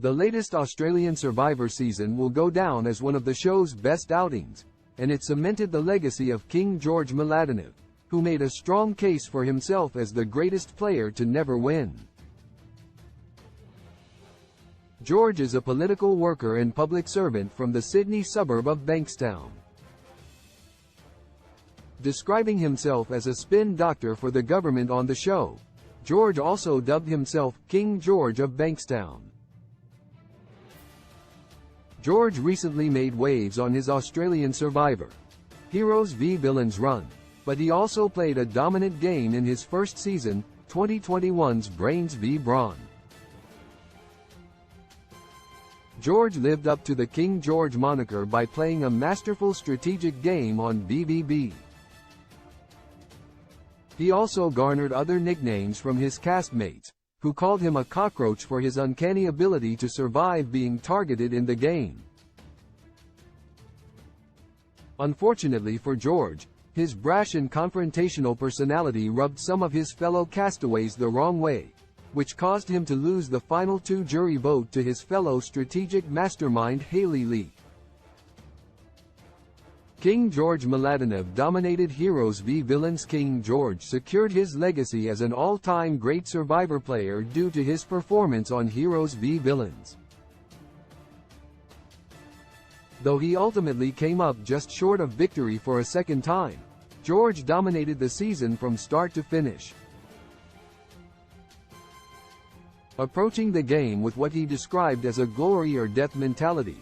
The latest Australian Survivor season will go down as one of the show's best outings, and it cemented the legacy of King George Mladenovic, who made a strong case for himself as the greatest player to never win. George is a political worker and public servant from the Sydney suburb of Bankstown. Describing himself as a spin doctor for the government on the show, George also dubbed himself King George of Bankstown. George recently made waves on his Australian Survivor Heroes v Villains run, but he also played a dominant game in his first season, 2021's Brains v Brawn. George lived up to the King George moniker by playing a masterful strategic game on BBB. He also garnered other nicknames from his castmates, who called him a cockroach for his uncanny ability to survive being targeted in the game. Unfortunately for George, his brash and confrontational personality rubbed some of his fellow castaways the wrong way, which caused him to lose the final 2 jury vote to his fellow strategic mastermind Hayley Lee. King George Mladenovic dominated Heroes v Villains. King George secured his legacy as an all-time great Survivor player due to his performance on Heroes v Villains. Though he ultimately came up just short of victory for a second time, George dominated the season from start to finish. Approaching the game with what he described as a glory or death mentality,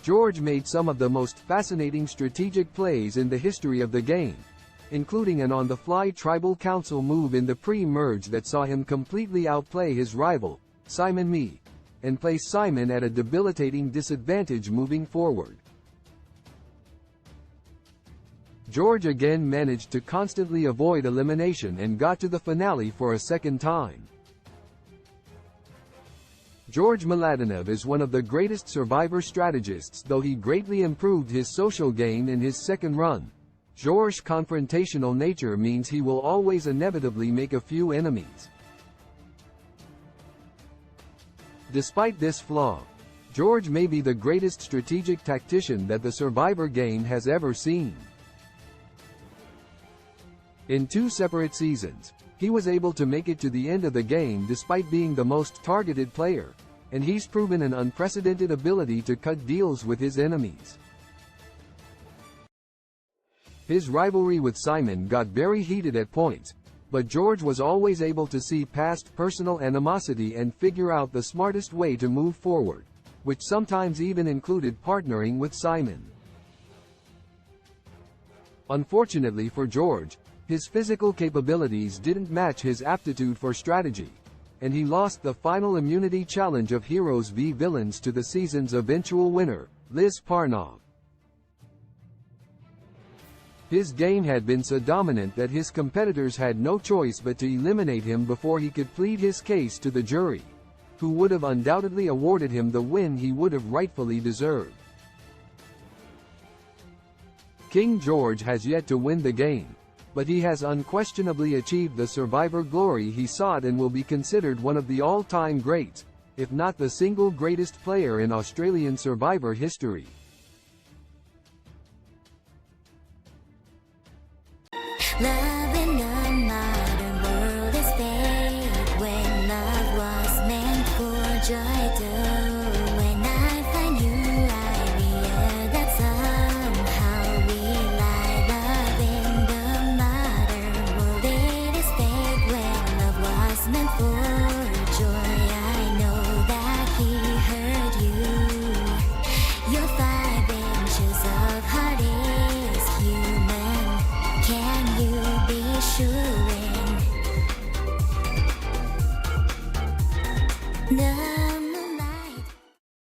George made some of the most fascinating strategic plays in the history of the game, including an on-the-fly tribal council move in the pre-merge that saw him completely outplay his rival, Simon Mee, and place Simon at a debilitating disadvantage moving forward. George again managed to constantly avoid elimination and got to the finale for a second time. George Mladenovic is one of the greatest Survivor strategists, though he greatly improved his social game in his second run. George's confrontational nature means he will always inevitably make a few enemies. Despite this flaw, George may be the greatest strategic tactician that the Survivor game has ever seen. In 2 separate seasons, he was able to make it to the end of the game despite being the most targeted player, and he's proven an unprecedented ability to cut deals with his enemies. His rivalry with Simon got very heated at points, but George was always able to see past personal animosity and figure out the smartest way to move forward, which sometimes even included partnering with Simon. Unfortunately for George, his physical capabilities didn't match his aptitude for strategy, and he lost the final immunity challenge of Heroes v Villains to the season's eventual winner, Liz Parnov. His game had been so dominant that his competitors had no choice but to eliminate him before he could plead his case to the jury, who would have undoubtedly awarded him the win he would have rightfully deserved. King George has yet to win the game, but he has unquestionably achieved the Survivor glory he sought and will be considered one of the all-time greats, if not the single greatest player in Australian Survivor history.